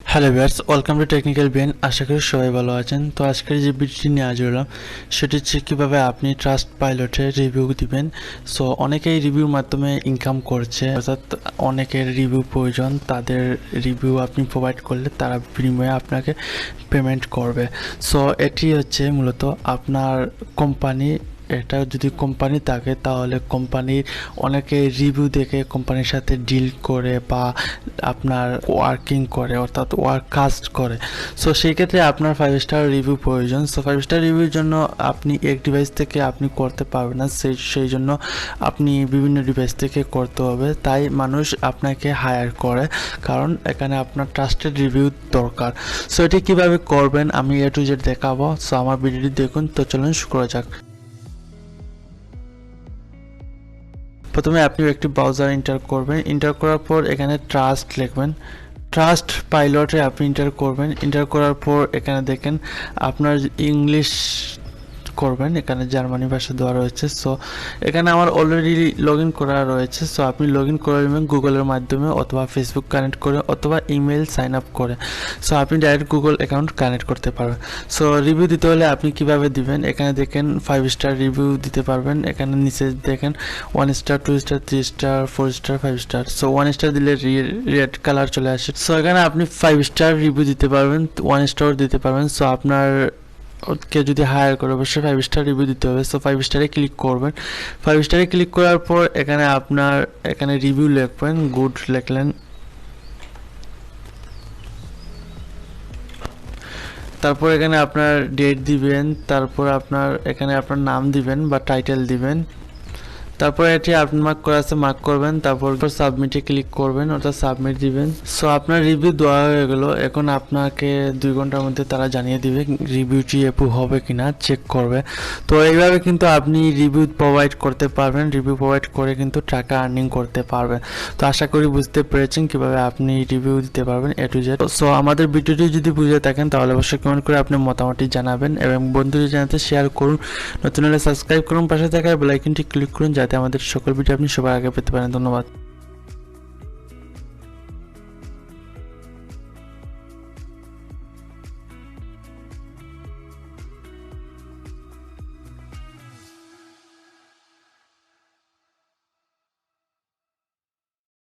Hello viewers, welcome to technical Ben. আশা করি সবাই ভালো আছেন। তো আজকের যে ভিডিওটি নিয়ে হাজির হলাম সেটি হচ্ছে কীভাবে আপনি ট্রাস্ট পাইলটে রিভিউ দিবেন। সো অনেকেই রিভিউর মাধ্যমে ইনকাম করছে, অর্থাৎ অনেকের রিভিউ প্রয়োজন, তাদের রিভিউ আপনি প্রোভাইড করলে তারা বিনিময়ে আপনাকে পেমেন্ট করবে। সো এটি হচ্ছে মূলত আপনার কোম্পানি, এটা যদি কোম্পানি থাকে তাহলে কোম্পানির অনেকে রিভিউ দেখে কোম্পানির সাথে ডিল করে বা আপনার ওয়ার্কিং করে, অর্থাৎ কাজ করে। সো সেই ক্ষেত্রে আপনার 5 স্টার রিভিউ প্রয়োজন। সো 5 স্টার রিভিউর জন্য আপনি এক ডিভাইস থেকে আপনি করতে পারবেন না, সেই জন্য আপনি বিভিন্ন ডিভাইস থেকে করতে হবে। তাই মানুষ আপনাকে হায়ার করে, কারণ এখানে আপনার ট্রাস্টেড রিভিউ দরকার। সো এটি কীভাবে করবেন আমি A to Z দেখাবো। সো আমার ভিডিওটি দেখুন। তো চলুন শুরু করা যাক। প্রথমে আপনি একটি ব্রাউজার এন্টার করবেন। এন্টার করার পর এখানে ট্রাস্ট লিখবেন। ট্রাস্ট পাইলটে আপনি এন্টার করবেন। এন্টার করার পর এখানে দেখেন আপনার ইংলিশ করবেন, এখানে জার্মানি ভাষা দেওয়া রয়েছে। সো এখানে আমার অলরেডি লগ ইন করা রয়েছে। সো আপনি লগ ইন করে নেবেন গুগলের মাধ্যমে, অথবা ফেসবুক কানেক্ট করে, অথবা ইমেল সাইন আপ করে। সো আপনি ডাইরেক্ট গুগল অ্যাকাউন্ট কানেক্ট করতে পারবেন। সো রিভিউ দিতে হলে আপনি কিভাবে দিবেন, এখানে দেখেন 5 স্টার রিভিউ দিতে পারবেন। এখানে নিচে দেখেন 1 star, 2 star, 3 star, 4 star, 5 star. So 1 star দিলে রেড কালার চলে আসে। সো এখানে আপনি 5 স্টার রিভিউ দিতে পারবেন, 1 স্টার দিতে পারবেন। সো আপনার কে যদি হায়ার করে অবশ্যই 5 স্টার রিভিউ দিতে হবে। সো 5 স্টারে ক্লিক করবেন। 5 স্টারে ক্লিক করার পর এখানে আপনার এখানে রিভিউ লিখবেন, গুড লিখলেন। তারপর এখানে আপনার ডেট দিবেন, তারপর এখানে আপনার নাম দিবেন বা টাইটেল দিবেন। তারপর এটি আপনি মার্ক করা আছে, মার্ক করবেন। তারপর সাবমিটে ক্লিক করবেন, অর্থাৎ সাবমিট দিবেন। সো আপনার রিভিউ দেওয়া হয়ে গেল। এখন আপনাকে 2 ঘন্টার মধ্যে তারা জানিয়ে দিবে রিভিউটি অ্যাপ্রুভ হবে কিনা, চেক করবে। তো এইভাবে কিন্তু আপনি রিভিউ প্রোভাইড করতে পারবেন। রিভিউ প্রোভাইড করে কিন্তু টাকা আর্নিং করতে পারবেন। তো আশা করি বুঝতে পেরেছেন কিভাবে আপনি রিভিউ দিতে পারবেন A to Z। সো আমাদের ভিডিওটি যদি বুঝে থাকেন তাহলে অবশ্যই কমেন্ট করে আপনি মতামতটি জানাবেন এবং বন্ধুদের জানাতে শেয়ার করুন। নতুন হলে সাবস্ক্রাইব করুন, পাশে থাকা বেল আইকনটি ক্লিক করুন যাতে আমাদের সকল ভিডিও আপনি সবার আগে পেতে পারেন। ধন্যবাদ।